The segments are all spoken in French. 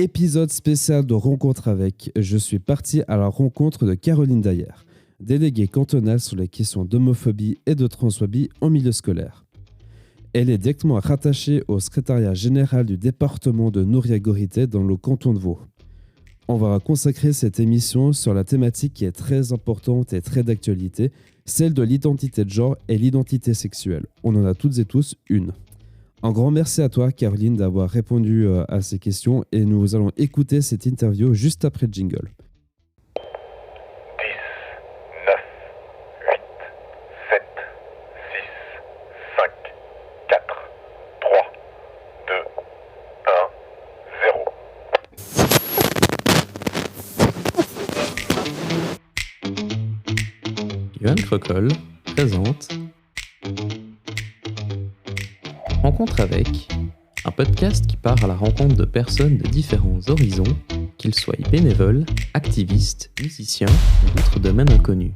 Épisode spécial de Rencontre avec. Je suis parti à la rencontre de Caroline Daillère, déléguée cantonale sur les questions d'homophobie et de transphobie en milieu scolaire. Elle est directement rattachée au secrétariat général du département de Nouriagorité dans le canton de Vaud. On va consacrer cette émission sur la thématique qui est très importante et très d'actualité, celle de l'identité de genre et l'identité sexuelle. On en a toutes et tous une. Un grand merci à toi, Caroline, d'avoir répondu à ces questions et nous allons écouter cette interview juste après le jingle. 10, 9, 8, 7, 6, 5, 4, 3, 2, 1, 0. Johan Crocol présente Rencontre avec, un podcast qui part à la rencontre de personnes de différents horizons, qu'ils soient bénévoles, activistes, musiciens ou d'autres domaines inconnus.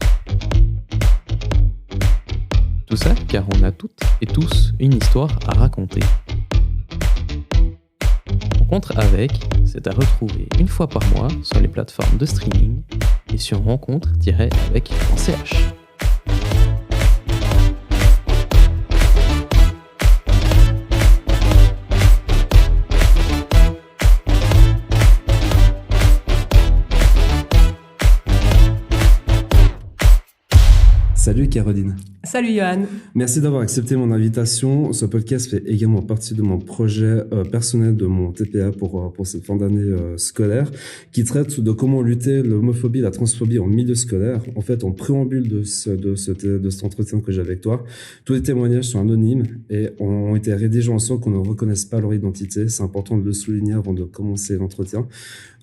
Tout ça car on a toutes et tous une histoire à raconter. Rencontre avec, c'est à retrouver une fois par mois sur les plateformes de streaming et sur rencontre-avec.ch. Salut Caroline. Salut Johan. Merci d'avoir accepté mon invitation. Ce podcast fait également partie de mon projet personnel de mon TPA pour cette fin d'année scolaire qui traite de comment lutter l'homophobie et la transphobie en milieu scolaire. En fait, en préambule de cet entretien que j'ai avec toi, tous les témoignages sont anonymes et ont été rédigés en sorte qu'on ne reconnaisse pas leur identité. C'est important de le souligner avant de commencer l'entretien.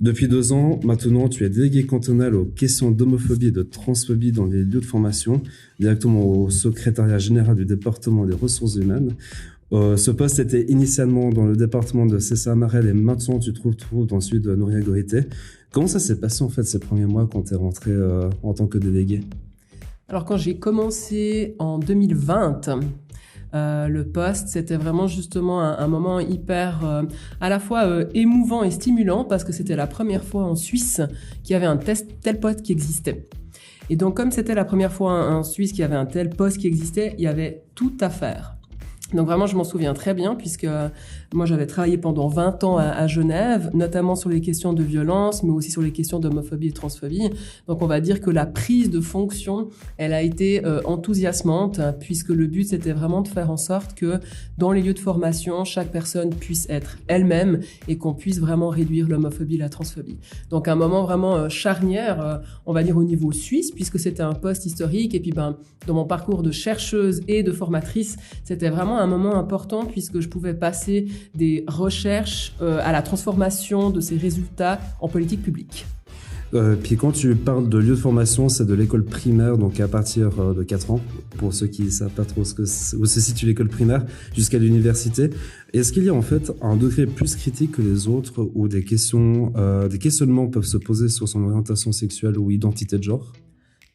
Depuis 2 ans, maintenant, tu es délégué cantonal aux questions d'homophobie et de transphobie dans les lieux de formation, directement au secrétariat général du département des ressources humaines. Ce poste était initialement dans le département de Cessa-Marelle et maintenant tu te retrouves dans celui de Nouriagorité. Comment ça s'est passé en fait ces premiers mois quand tu es rentré en tant que délégué? Alors quand j'ai commencé en 2020, le poste, c'était vraiment justement un moment hyper à la fois émouvant et stimulant parce que c'était la première fois en Suisse qu'il y avait un tel poste qui existait. Et donc comme c'était la première fois en Suisse qu'il y avait un tel poste qui existait, il y avait tout à faire. Donc vraiment, je m'en souviens très bien puisque moi, j'avais travaillé pendant 20 ans à Genève, notamment sur les questions de violence, mais aussi sur les questions d'homophobie et transphobie. Donc on va dire que la prise de fonction, elle a été enthousiasmante puisque le but, c'était vraiment de faire en sorte que dans les lieux de formation, chaque personne puisse être elle-même et qu'on puisse vraiment réduire l'homophobie et la transphobie. Donc un moment vraiment charnière, on va dire au niveau suisse, puisque c'était un poste historique. Et puis dans mon parcours de chercheuse et de formatrice, c'était vraiment un moment important puisque je pouvais passer des recherches à la transformation de ces résultats en politique publique. Puis quand tu parles de lieu de formation, c'est de l'école primaire, donc à partir de 4 ans, pour ceux qui ne savent pas trop où se situe l'école primaire, jusqu'à l'université. Est-ce qu'il y a en fait un degré plus critique que les autres où des questionnements peuvent se poser sur son orientation sexuelle ou identité de genre ?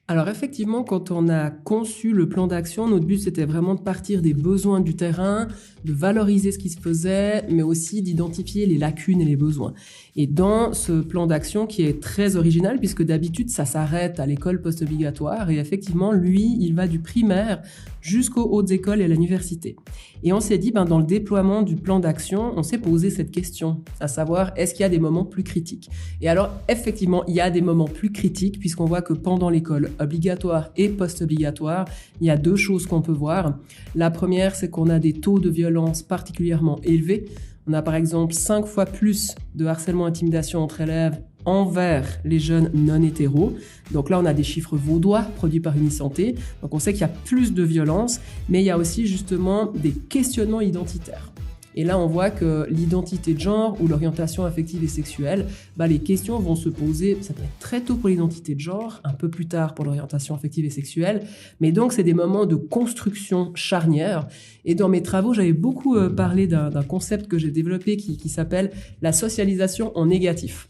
Alors effectivement, quand on a conçu le plan d'action, notre but c'était vraiment de partir des besoins du terrain, de valoriser ce qui se faisait, mais aussi d'identifier les lacunes et les besoins. Et dans ce plan d'action qui est très original, puisque d'habitude ça s'arrête à l'école post-obligatoire, et effectivement lui, il va du primaire jusqu'aux hautes écoles et à l'université. Et on s'est dit, dans le déploiement du plan d'action, on s'est posé cette question, à savoir, est-ce qu'il y a des moments plus critiques ? Et alors, effectivement, il y a des moments plus critiques, puisqu'on voit que pendant l'école obligatoire et post-obligatoire, il y a 2 choses qu'on peut voir. La première, c'est qu'on a des taux de violence particulièrement élevés. On a par exemple 5 fois plus de harcèlement et intimidation entre élèves envers les jeunes non hétéros. Donc là, on a des chiffres vaudois produits par Unisanté. Donc on sait qu'il y a plus de violence, mais il y a aussi justement des questionnements identitaires. Et là, on voit que l'identité de genre ou l'orientation affective et sexuelle, les questions vont se poser, ça peut être très tôt pour l'identité de genre, un peu plus tard pour l'orientation affective et sexuelle. Mais donc, c'est des moments de construction charnière. Et dans mes travaux, j'avais beaucoup parlé d'un concept que j'ai développé qui s'appelle la socialisation en négatif.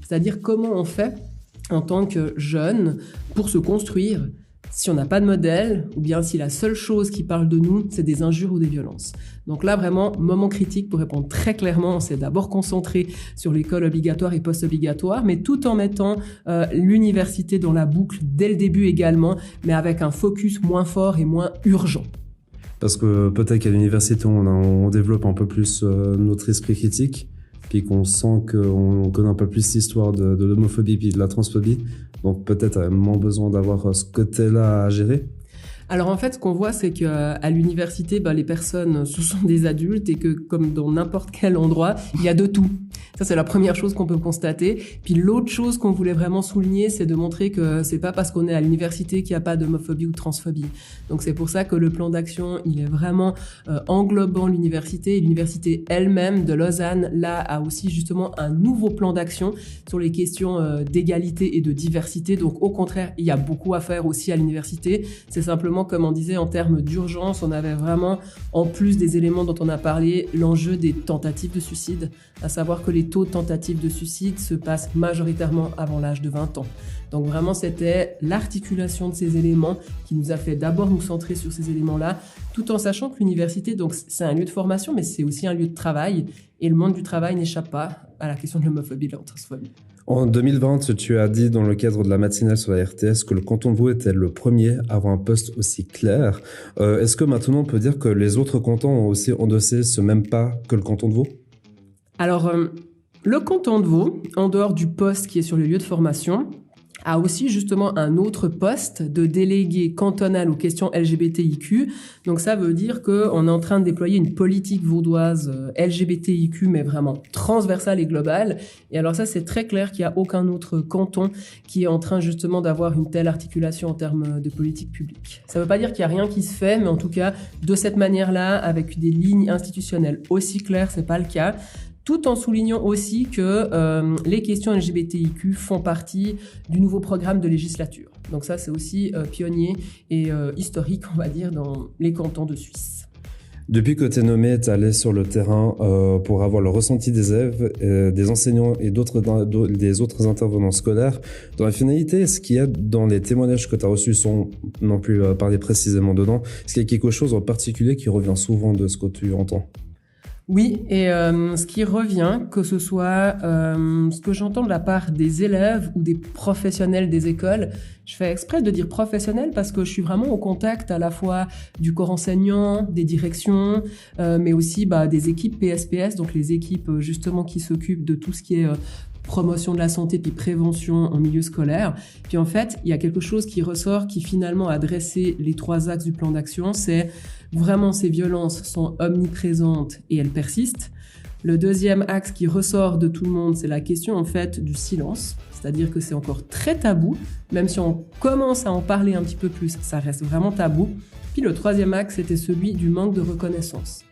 C'est-à-dire comment on fait en tant que jeune pour se construire si on n'a pas de modèle, ou bien si la seule chose qui parle de nous, c'est des injures ou des violences. Donc là, vraiment, moment critique pour répondre très clairement, on s'est d'abord concentré sur l'école obligatoire et post-obligatoire, mais tout en mettant l'université dans la boucle dès le début également, mais avec un focus moins fort et moins urgent. Parce que peut-être qu'à l'université, on développe un peu plus notre esprit critique, puis qu'on sent qu'on connaît un peu plus l'histoire de l'homophobie puis de la transphobie. Donc peut-être moins besoin d'avoir ce côté-là à gérer. Alors en fait, ce qu'on voit, c'est qu'à l'université, les personnes, ce sont des adultes et que comme dans n'importe quel endroit, il y a de tout. Ça, c'est la première chose qu'on peut constater. Puis l'autre chose qu'on voulait vraiment souligner, c'est de montrer que c'est pas parce qu'on est à l'université qu'il n'y a pas d'homophobie ou de transphobie. Donc c'est pour ça que le plan d'action, il est vraiment englobant l'université. Et l'université elle-même de Lausanne, là, a aussi justement un nouveau plan d'action sur les questions d'égalité et de diversité. Donc au contraire, il y a beaucoup à faire aussi à l'université. C'est simplement, comme on disait, en termes d'urgence, on avait vraiment, en plus des éléments dont on a parlé, l'enjeu des tentatives de suicide, à savoir que les taux de tentatives de suicide se passent majoritairement avant l'âge de 20 ans. Donc vraiment, c'était l'articulation de ces éléments qui nous a fait d'abord nous centrer sur ces éléments-là, tout en sachant que l'université, donc, c'est un lieu de formation, mais c'est aussi un lieu de travail, et le monde du travail n'échappe pas à la question de l'homophobie et de la transphobie. En 2020, tu as dit dans le cadre de la matinale sur la RTS que le canton de Vaud était le premier à avoir un poste aussi clair. Est-ce que maintenant on peut dire que les autres cantons ont aussi endossé ce même pas que le canton de Vaud ? Alors, le canton de Vaud, en dehors du poste qui est sur les lieux de formation, a aussi justement un autre poste de délégué cantonal aux questions LGBTIQ. Donc ça veut dire qu'on est en train de déployer une politique vaudoise LGBTIQ, mais vraiment transversale et globale. Et alors ça, c'est très clair qu'il n'y a aucun autre canton qui est en train justement d'avoir une telle articulation en termes de politique publique. Ça ne veut pas dire qu'il n'y a rien qui se fait, mais en tout cas, de cette manière-là, avec des lignes institutionnelles aussi claires, c'est pas le cas. Tout en soulignant aussi que les questions LGBTIQ font partie du nouveau programme de législature. Donc ça, c'est aussi pionnier et historique, on va dire, dans les cantons de Suisse. Depuis que tu es nommé, tu es allé sur le terrain pour avoir le ressenti des élèves, des enseignants et des autres intervenants scolaires. Dans la finalité, est-ce qu'il y a dans les témoignages que tu as reçus, sans non plus parler précisément dedans, est-ce qu'il y a quelque chose en particulier qui revient souvent de ce que tu entends ? Oui, et ce qui revient, que ce soit ce que j'entends de la part des élèves ou des professionnels des écoles, je fais exprès de dire professionnels parce que je suis vraiment au contact à la fois du corps enseignant, des directions, mais aussi des équipes PSPS, donc les équipes justement qui s'occupent de tout ce qui est promotion de la santé puis prévention en milieu scolaire. Puis en fait, il y a quelque chose qui ressort qui finalement a dressé les 3 axes du plan d'action, c'est vraiment ces violences sont omniprésentes et elles persistent. Le deuxième axe qui ressort de tout le monde, c'est la question en fait du silence, c'est-à-dire que c'est encore très tabou, même si on commence à en parler un petit peu plus, ça reste vraiment tabou. Puis le troisième axe, c'était celui du manque de reconnaissance.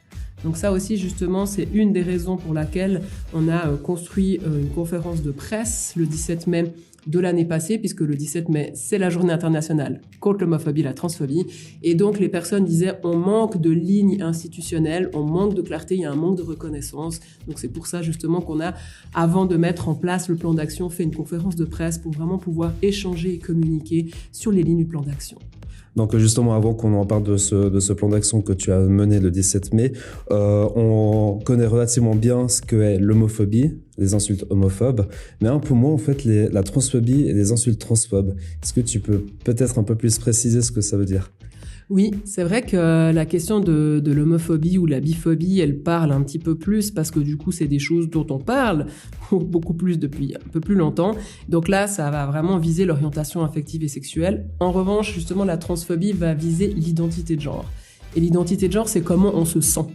Donc ça aussi, justement, c'est une des raisons pour laquelle on a construit une conférence de presse le 17 mai de l'année passée, puisque le 17 mai, c'est la journée internationale contre l'homophobie et la transphobie. Et donc, les personnes disaient, on manque de lignes institutionnelles, on manque de clarté, il y a un manque de reconnaissance. Donc, c'est pour ça, justement, qu'on a, avant de mettre en place le plan d'action, fait une conférence de presse pour vraiment pouvoir échanger et communiquer sur les lignes du plan d'action. Donc justement, avant qu'on en parle de ce plan d'action que tu as mené le 17 mai, on connaît relativement bien ce qu'est l'homophobie, les insultes homophobes, mais un peu moins en fait la transphobie et les insultes transphobes. Est-ce que tu peux peut-être un peu plus préciser ce que ça veut dire ? Oui, c'est vrai que la question de l'homophobie ou la biphobie, elle parle un petit peu plus parce que du coup, c'est des choses dont on parle beaucoup plus depuis un peu plus longtemps. Donc là, ça va vraiment viser l'orientation affective et sexuelle. En revanche, justement, la transphobie va viser l'identité de genre. Et l'identité de genre, c'est comment on se sent.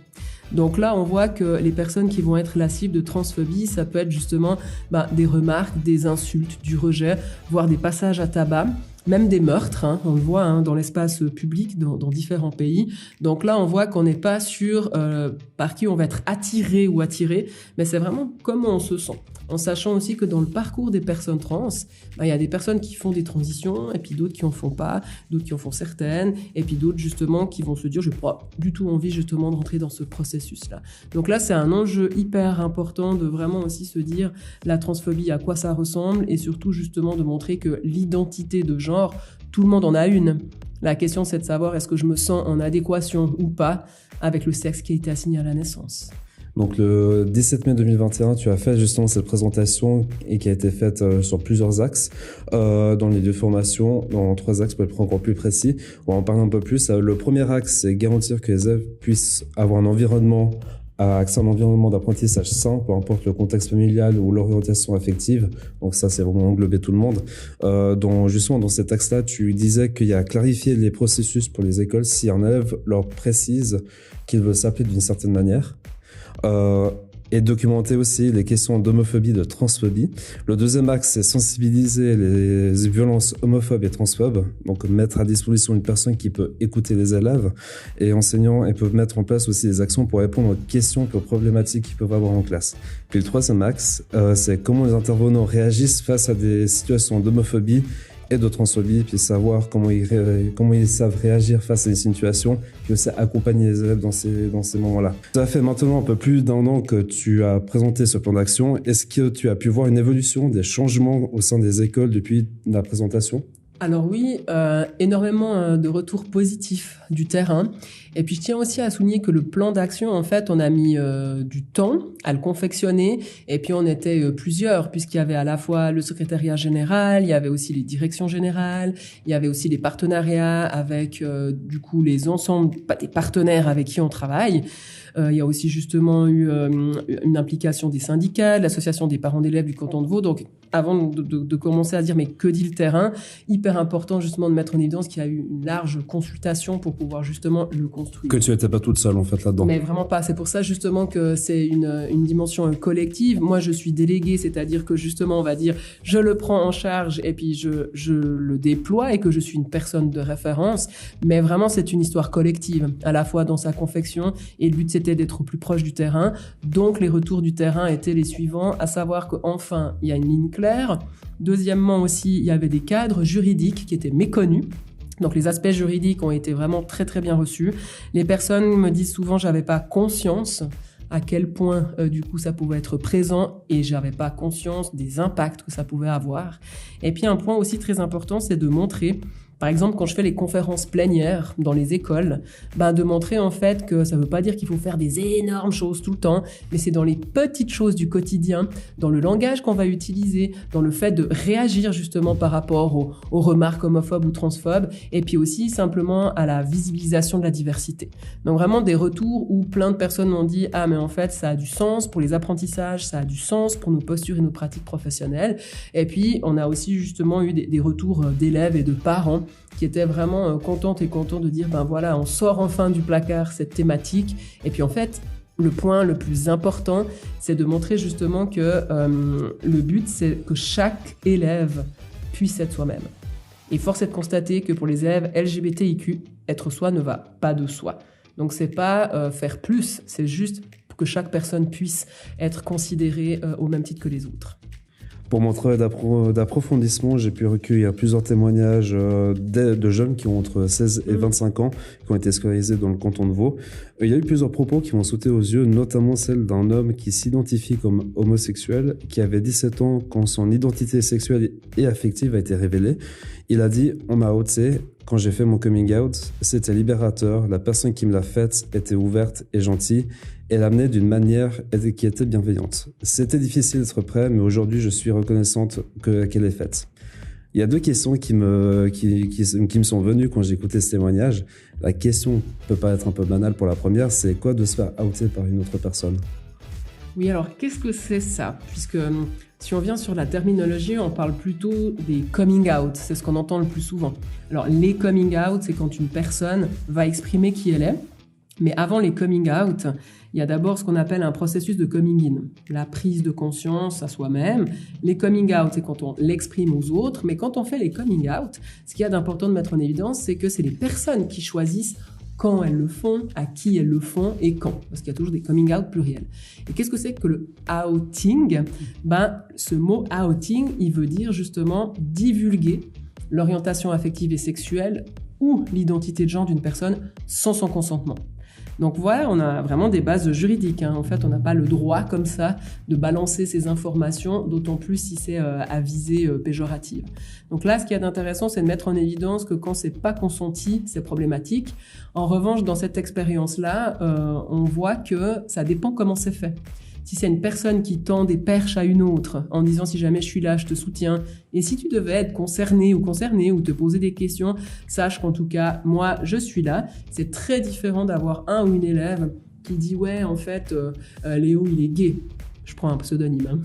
Donc là, on voit que les personnes qui vont être la cible de transphobie, ça peut être justement des remarques, des insultes, du rejet, voire des passages à tabac. Même des meurtres, on le voit dans l'espace public dans différents pays. Donc là, on voit qu'on n'est pas sûr par qui on va être attiré ou attiré, mais c'est vraiment comment on se sent. En sachant aussi que dans le parcours des personnes trans, il y a des personnes qui font des transitions, et puis d'autres qui en font pas, d'autres qui en font certaines, et puis d'autres justement qui vont se dire « je n'ai pas du tout envie justement de rentrer dans ce processus-là ». Donc là, c'est un enjeu hyper important de vraiment aussi se dire la transphobie, à quoi ça ressemble, et surtout justement de montrer que l'identité de genre Tout le monde en a une. La question, c'est de savoir est-ce que je me sens en adéquation ou pas avec le sexe qui a été assigné à la naissance. Donc le 17 mai 2021, tu as fait justement cette présentation et qui a été faite sur plusieurs axes dans les 2 formations, dans 3 axes pour être encore plus précis. On va en parler un peu plus. Le premier axe, c'est garantir que les élèves puissent avoir un environnement, accès à un environnement d'apprentissage sain, peu importe le contexte familial ou l'orientation affective. Donc ça, c'est vraiment englober tout le monde. Justement, dans cet axe-là, tu disais qu'il y a clarifié les processus pour les écoles si un élève leur précise qu'il veut s'appeler d'une certaine manière. Et documenter aussi les questions d'homophobie, de transphobie. Le deuxième axe, c'est sensibiliser les violences homophobes et transphobes. Donc, mettre à disposition une personne qui peut écouter les élèves et enseignants et peut mettre en place aussi des actions pour répondre aux questions et aux problématiques qu'ils peuvent avoir en classe. Puis le troisième axe, c'est comment les intervenants réagissent face à des situations d'homophobie et de transphobie, puis savoir comment ils savent réagir face à des situations, puis aussi accompagner les élèves dans ces moments-là. Ça fait maintenant un peu plus d'1 an que tu as présenté ce plan d'action. Est-ce que tu as pu voir une évolution, des changements au sein des écoles depuis la présentation ? Alors oui, énormément de retours positifs du terrain. Et puis je tiens aussi à souligner que le plan d'action, en fait, on a mis du temps à le confectionner. Et puis on était plusieurs, puisqu'il y avait à la fois le secrétariat général, il y avait aussi les directions générales, il y avait aussi les partenariats avec du coup les ensembles des partenaires avec qui on travaille. Il y a aussi justement eu une implication des syndicats, de l'association des parents d'élèves du canton de Vaud. Donc, avant de commencer à dire mais que dit le terrain, hyper important justement de mettre en évidence qu'il y a eu une large consultation pour pouvoir justement le construire. Que tu n'étais pas toute seule en fait là-dedans. Mais vraiment pas. C'est pour ça justement que c'est une dimension collective. Moi, je suis déléguée, c'est-à-dire que justement on va dire je le prends en charge et puis je le déploie et que je suis une personne de référence. Mais vraiment c'est une histoire collective, à la fois dans sa confection et le but c'était d'être au plus proche du terrain. Donc les retours du terrain étaient les suivants, à savoir qu'enfin il y a une ligne claire. Deuxièmement aussi, il y avait des cadres juridiques qui étaient méconnus. Donc les aspects juridiques ont été vraiment très très bien reçus. Les personnes me disent souvent j'avais pas conscience à quel point du coup ça pouvait être présent et j'avais pas conscience des impacts que ça pouvait avoir. Et puis un point aussi très important, c'est de montrer, par exemple, quand je fais les conférences plénières dans les écoles, de montrer en fait que ça veut pas dire qu'il faut faire des énormes choses tout le temps, mais c'est dans les petites choses du quotidien, dans le langage qu'on va utiliser, dans le fait de réagir justement par rapport aux remarques homophobes ou transphobes, et puis aussi simplement à la visibilisation de la diversité. Donc vraiment des retours où plein de personnes m'ont dit « Ah mais en fait ça a du sens pour les apprentissages, ça a du sens pour nos postures et nos pratiques professionnelles ». Et puis on a aussi justement eu des retours d'élèves et de parents qui étaient vraiment contentes et contents de dire voilà, on sort enfin du placard cette thématique. Et puis en fait, le point le plus important, c'est de montrer justement que le but, c'est que chaque élève puisse être soi-même. Et force est de constater que pour les élèves LGBTIQ, être soi ne va pas de soi. Donc c'est pas faire plus, c'est juste que chaque personne puisse être considérée au même titre que les autres. Pour mon travail d'approfondissement, j'ai pu recueillir plusieurs témoignages de jeunes qui ont entre 16 et 25 ans, qui ont été scolarisés dans le canton de Vaud. Il y a eu plusieurs propos qui m'ont sauté aux yeux, notamment celle d'un homme qui s'identifie comme homosexuel, qui avait 17 ans quand son identité sexuelle et affective a été révélée. Il a dit « On m'a outé. Quand j'ai fait mon coming out, c'était libérateur. La personne qui me l'a faite était ouverte et gentille. Elle l'amenait d'une manière qui était bienveillante. C'était difficile d'être prêt, mais aujourd'hui, je suis reconnaissante qu'elle est faite. » Il y a deux questions qui me sont venues quand j'ai écouté ce témoignage. La question peut paraître un peu banale pour la première, c'est quoi de se faire outer par une autre personne ? Oui, alors qu'est-ce que c'est ça ? Puisque si on vient sur la terminologie, on parle plutôt des coming out, c'est ce qu'on entend le plus souvent. Alors les coming out, c'est quand une personne va exprimer qui elle est, mais avant les coming out, il y a d'abord ce qu'on appelle un processus de coming in, la prise de conscience à soi-même. Les coming out, c'est quand on l'exprime aux autres, mais quand on fait les coming out, ce qu'il y a d'important de mettre en évidence, c'est que c'est les personnes qui choisissent quand elles le font, à qui elles le font et quand. Parce qu'il y a toujours des coming out pluriels. Et qu'est-ce que c'est que le outing ? Ce mot outing, il veut dire justement divulguer l'orientation affective et sexuelle ou l'identité de genre d'une personne sans son consentement. Donc voilà, on a vraiment des bases juridiques. En fait, on n'a pas le droit comme ça de balancer ces informations, d'autant plus si c'est à visée péjorative. Donc là, ce qui est intéressant, c'est de mettre en évidence que quand c'est pas consenti, c'est problématique. En revanche, dans cette expérience-là, on voit que ça dépend comment c'est fait. Si c'est une personne qui tend des perches à une autre en disant si jamais je suis là, je te soutiens. Et si tu devais être concerné ou te poser des questions, sache qu'en tout cas, moi, je suis là. C'est très différent d'avoir un ou une élève qui dit ouais, en fait, Léo, il est gay. Je prends un pseudonyme.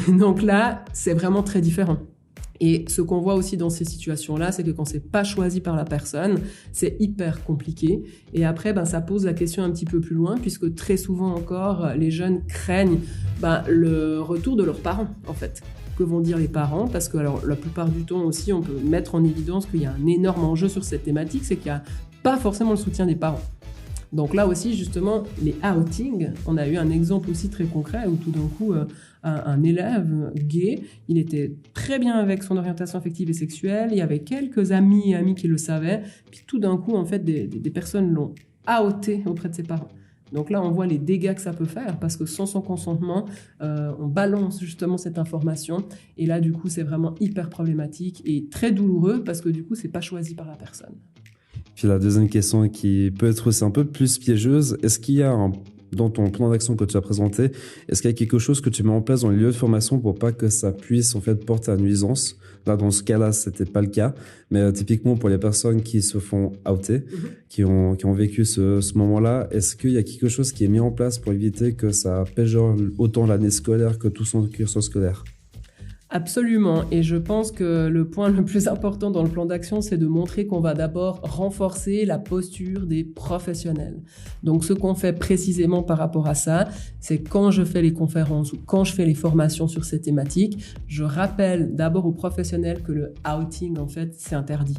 Donc là, c'est vraiment très différent. Et ce qu'on voit aussi dans ces situations-là, c'est que quand c'est pas choisi par la personne, c'est hyper compliqué. Et après, ça pose la question un petit peu plus loin, puisque très souvent encore, les jeunes craignent le retour de leurs parents, en fait. Que vont dire les parents? Parce que alors, la plupart du temps aussi, on peut mettre en évidence qu'il y a un énorme enjeu sur cette thématique, c'est qu'il n'y a pas forcément le soutien des parents. Donc là aussi, justement, les outings, on a eu un exemple aussi très concret où tout d'un coup, un élève gay, il était très bien avec son orientation affective et sexuelle, il y avait quelques amis et amies qui le savaient, puis tout d'un coup, en fait, des personnes l'ont outé auprès de ses parents. Donc là, on voit les dégâts que ça peut faire, parce que sans son consentement, on balance justement cette information, et là, du coup, c'est vraiment hyper problématique et très douloureux, parce que du coup, c'est pas choisi par la personne. Puis la deuxième question qui peut être aussi un peu plus piégeuse, est-ce qu'il y a dans ton plan d'action que tu as présenté, est-ce qu'il y a quelque chose que tu mets en place dans les lieux de formation pour pas que ça puisse en fait porter à nuisance? Là, dans ce cas-là, c'était pas le cas, mais typiquement pour les personnes qui se font outer, qui ont vécu ce moment-là, est-ce qu'il y a quelque chose qui est mis en place pour éviter que ça péjore autant l'année scolaire que tout son cursus scolaire? Absolument, et je pense que le point le plus important dans le plan d'action, c'est de montrer qu'on va d'abord renforcer la posture des professionnels. Donc ce qu'on fait précisément par rapport à ça, c'est quand je fais les conférences ou quand je fais les formations sur ces thématiques, je rappelle d'abord aux professionnels que le outing, en fait, c'est interdit.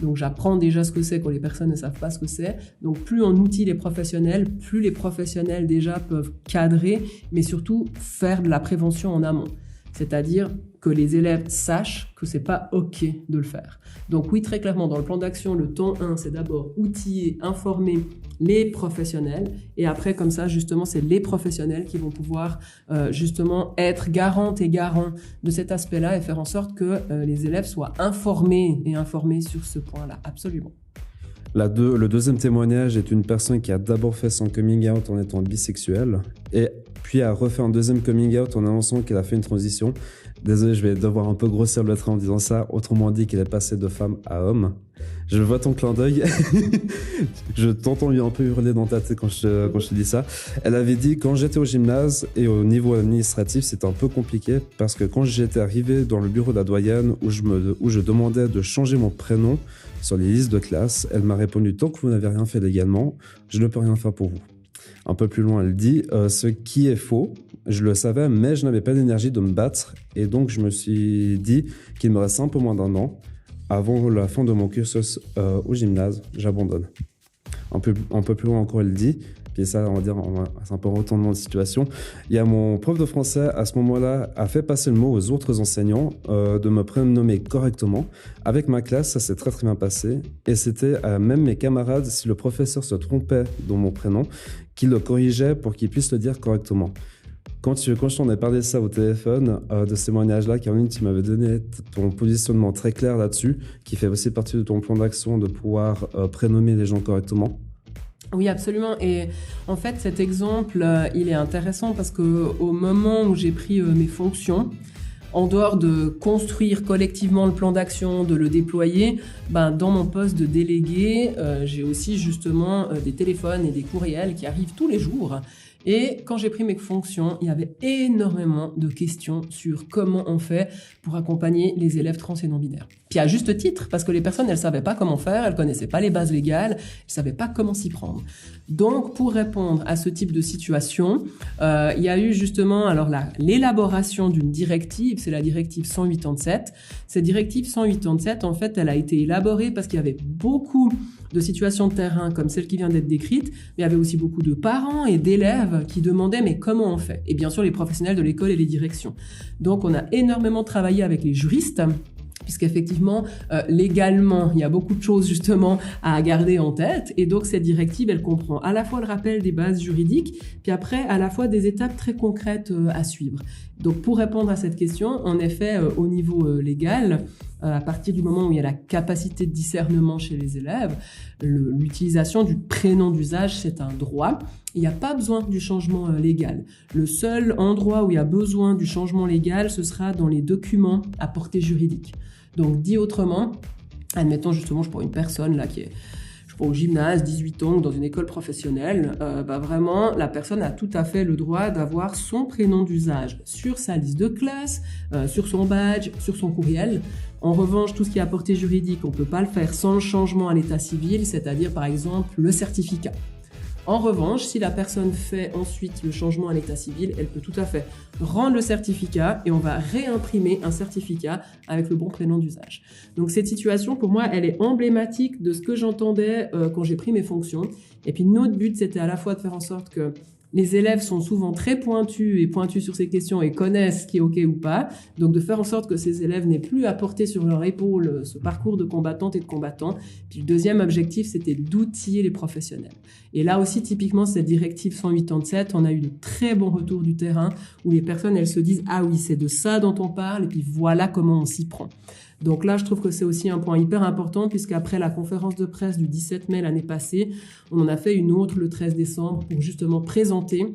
Donc j'apprends déjà ce que c'est quand les personnes ne savent pas ce que c'est. Donc plus on outille les professionnels, plus les professionnels déjà peuvent cadrer, mais surtout faire de la prévention en amont. C'est-à-dire que les élèves sachent que c'est pas OK de le faire. Donc oui, très clairement, dans le plan d'action, le temps 1, c'est d'abord outiller, informer les professionnels. Et après, comme ça, justement, c'est les professionnels qui vont pouvoir justement être garantes et garants de cet aspect-là et faire en sorte que les élèves soient informés sur ce point-là. Absolument. Le deuxième témoignage est une personne qui a d'abord fait son coming out en étant bisexuelle et puis a refait un deuxième coming out en annonçant qu'elle a fait une transition. Désolé, je vais devoir un peu grossir le trait en disant ça. Autrement dit, qu'elle est passée de femme à homme. Je vois ton clin d'œil. Je t'entends un peu hurler dans ta tête quand je te dis ça. Elle avait dit, quand j'étais au gymnase et au niveau administratif, c'était un peu compliqué parce que quand j'étais arrivé dans le bureau de la doyenne où je demandais de changer mon prénom sur les listes de classe, elle m'a répondu, tant que vous n'avez rien fait légalement, je ne peux rien faire pour vous. Un peu plus loin, elle dit, ce qui est faux, je le savais, mais je n'avais pas d'énergie de me battre. Et donc, je me suis dit qu'il me reste un peu moins d'un an. Avant la fin de mon cursus au gymnase, j'abandonne. Un peu plus loin encore, elle dit, puis ça, on va dire, c'est un peu un retournement de situation. Il y a mon prof de français, à ce moment-là, a fait passer le mot aux autres enseignants de me prénommer correctement. Avec ma classe, ça s'est très très bien passé. Et c'était même mes camarades, si le professeur se trompait dans mon prénom, qui le corrigeait pour qu'il puisse le dire correctement. Quand je t'en ai parlé de ça au téléphone, de ce témoignage-là, Caroline, tu m'avais donné ton positionnement très clair là-dessus, qui fait aussi partie de ton plan d'action de pouvoir prénommer les gens correctement. Oui, absolument. Et en fait, cet exemple, il est intéressant parce que au moment où j'ai pris mes fonctions, en dehors de construire collectivement le plan d'action, de le déployer, dans mon poste de délégué, j'ai aussi justement des téléphones et des courriels qui arrivent tous les jours. Et quand j'ai pris mes fonctions, il y avait énormément de questions sur comment on fait pour accompagner les élèves trans et non-binaires. Puis à juste titre, parce que les personnes, elles savaient pas comment faire, elles connaissaient pas les bases légales, elles savaient pas comment s'y prendre. Donc, pour répondre à ce type de situation, il y a eu justement l'élaboration d'une directive, c'est la directive 187. Cette directive 187, en fait, elle a été élaborée parce qu'il y avait beaucoup de situations de terrain comme celle qui vient d'être décrite, mais il y avait aussi beaucoup de parents et d'élèves qui demandaient mais comment on fait? Et bien sûr les professionnels de l'école et les directions. Donc on a énormément travaillé avec les juristes puisqu'effectivement, légalement, il y a beaucoup de choses justement à garder en tête. Et donc, cette directive, elle comprend à la fois le rappel des bases juridiques, puis après, à la fois des étapes très concrètes à suivre. Donc, pour répondre à cette question, en effet, au niveau légal, à partir du moment où il y a la capacité de discernement chez les élèves, l'utilisation du prénom d'usage, c'est un droit. Il n'y a pas besoin du changement légal. Le seul endroit où il y a besoin du changement légal, ce sera dans les documents à portée juridique. Donc, dit autrement, admettons justement, je prends une personne là qui est au gymnase, 18 ans, dans une école professionnelle, vraiment, la personne a tout à fait le droit d'avoir son prénom d'usage sur sa liste de classe, sur son badge, sur son courriel. En revanche, tout ce qui est à portée juridique, on ne peut pas le faire sans le changement à l'état civil, c'est-à-dire par exemple le certificat. En revanche, si la personne fait ensuite le changement à l'état civil, elle peut tout à fait rendre le certificat et on va réimprimer un certificat avec le bon prénom d'usage. Donc cette situation, pour moi, elle est emblématique de ce que j'entendais quand j'ai pris mes fonctions. Et puis notre but, c'était à la fois de faire en sorte que les élèves sont souvent très pointus sur ces questions et connaissent ce qui est OK ou pas. Donc, de faire en sorte que ces élèves n'aient plus à porter sur leur épaule ce parcours de combattantes et de combattants. Puis, le deuxième objectif, c'était d'outiller les professionnels. Et là aussi, typiquement, cette directive 187, on a eu de très bons retours du terrain où les personnes, elles se disent « Ah oui, c'est de ça dont on parle et puis voilà comment on s'y prend ». Donc là, je trouve que c'est aussi un point hyper important puisqu'après la conférence de presse du 17 mai l'année passée, on en a fait une autre le 13 décembre pour justement présenter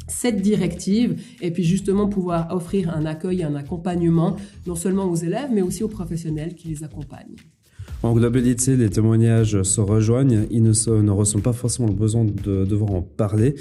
cette directive et puis justement pouvoir offrir un accueil et un accompagnement non seulement aux élèves mais aussi aux professionnels qui les accompagnent. En globalité, les témoignages se rejoignent, ils ne ressentent pas forcément le besoin de devoir en parler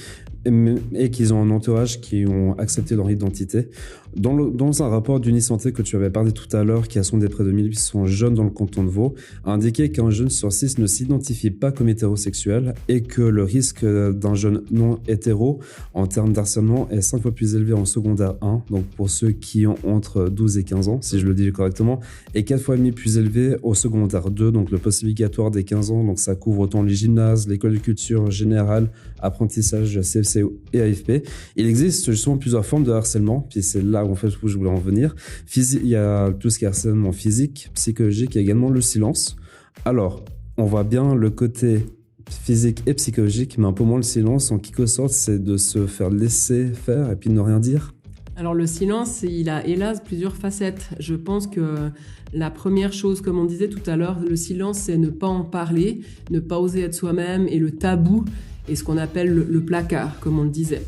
et qu'ils ont un entourage qui ont accepté leur identité. Dans un rapport d'Unisanté que tu avais parlé tout à l'heure, qui a sondé près de 1800 jeunes dans le canton de Vaud, a indiqué qu'un jeune sur 6 ne s'identifie pas comme hétérosexuel et que le risque d'un jeune non hétéro en termes d'harcèlement est 5 fois plus élevé en secondaire 1, donc pour ceux qui ont entre 12 et 15 ans, si je le dis correctement, et 4 fois et demi plus élevé au secondaire 2, donc le post-obligatoire des 15 ans, donc ça couvre autant les gymnases, l'école de culture générale, apprentissage CFC et AFP. Il existe justement plusieurs formes de harcèlement, puis c'est là en fait où je voulais en venir. Il y a tout ce qui est harcèlement physique, psychologique et également le silence. Alors, on voit bien le côté physique et psychologique, mais un peu moins le silence. En quelque sorte, c'est de se faire laisser faire et puis de ne rien dire. Alors le silence, il a hélas plusieurs facettes. Je pense que la première chose, comme on disait tout à l'heure, le silence, c'est ne pas en parler, ne pas oser être soi-même, et le tabou est ce qu'on appelle le placard, comme on le disait.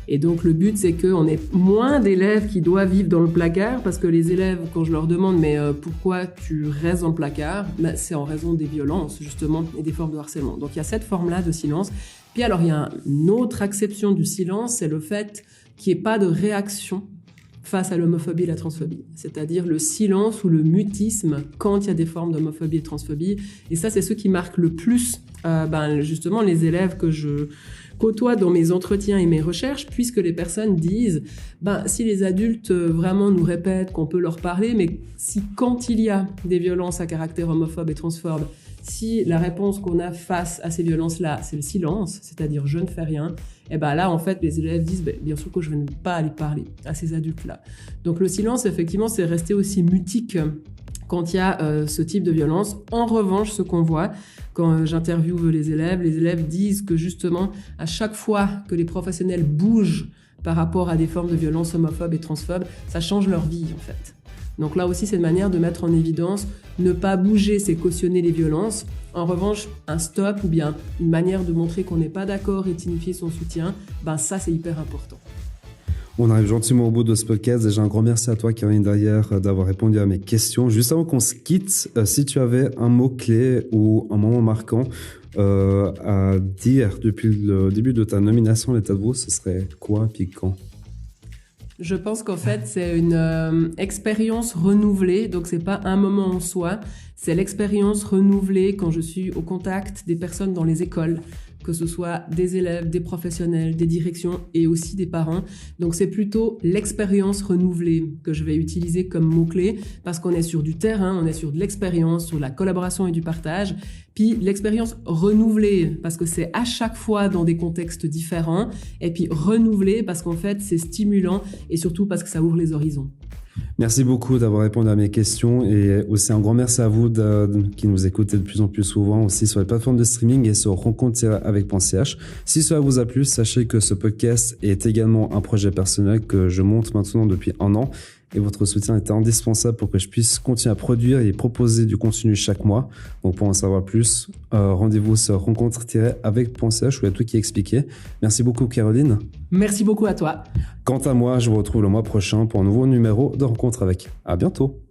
Et donc le but, c'est qu'on ait moins d'élèves qui doivent vivre dans le placard, parce que les élèves, quand je leur demande « mais pourquoi tu restes dans le placard ?» c'est en raison des violences, justement, et des formes de harcèlement. Donc il y a cette forme-là de silence. Puis alors, il y a une autre acception du silence, c'est le fait qu'il n'y ait pas de réaction face à l'homophobie et la transphobie. C'est-à-dire le silence ou le mutisme quand il y a des formes d'homophobie et de transphobie. Et ça, c'est ce qui marque le plus justement les élèves que je côtoie dans mes entretiens et mes recherches, puisque les personnes disent si les adultes vraiment nous répètent qu'on peut leur parler, mais si quand il y a des violences à caractère homophobe et transphobe, si la réponse qu'on a face à ces violences-là, c'est le silence, c'est-à-dire je ne fais rien, et là, en fait, les élèves disent bien sûr que je ne vais pas aller parler à ces adultes-là. Donc le silence, effectivement, c'est resté aussi mutique quand il y a ce type de violence. En revanche, ce qu'on voit quand j'interviewe les élèves disent que justement, à chaque fois que les professionnels bougent par rapport à des formes de violence homophobes et transphobes, ça change leur vie, en fait. Donc là aussi, c'est une manière de mettre en évidence, ne pas bouger, c'est cautionner les violences. En revanche, un stop ou bien une manière de montrer qu'on n'est pas d'accord et de signifier son soutien, ça, c'est hyper important. On arrive gentiment au bout de ce podcast. Déjà, un grand merci à toi, Karine Derrière, d'avoir répondu à mes questions. Juste avant qu'on se quitte, si tu avais un mot-clé ou un moment marquant à dire depuis le début de ta nomination à l'État de Vaud, ce serait quoi puis quand ? Je pense qu'en fait, c'est une expérience renouvelée. Donc, c'est pas un moment en soi. C'est l'expérience renouvelée quand je suis au contact des personnes dans les écoles, que ce soit des élèves, des professionnels, des directions et aussi des parents. Donc, c'est plutôt l'expérience renouvelée que je vais utiliser comme mot-clé parce qu'on est sur du terrain, on est sur de l'expérience, sur la collaboration et du partage. Puis l'expérience renouvelée parce que c'est à chaque fois dans des contextes différents et puis renouvelée parce qu'en fait, c'est stimulant et surtout parce que ça ouvre les horizons. Merci beaucoup d'avoir répondu à mes questions et aussi un grand merci à vous qui nous écoutez de plus en plus souvent aussi sur les plateformes de streaming et sur rencontre-avec.ch. Si cela vous a plu, sachez que ce podcast est également un projet personnel que je monte maintenant depuis 1 an et votre soutien est indispensable pour que je puisse continuer à produire et proposer du contenu chaque mois. Donc pour en savoir plus, rendez-vous sur rencontre-avec.ch où il y a tout qui est expliqué. Merci beaucoup Caroline. Merci beaucoup à toi. Quant à moi, je vous retrouve le mois prochain pour un nouveau numéro de Rencontre avec. À bientôt.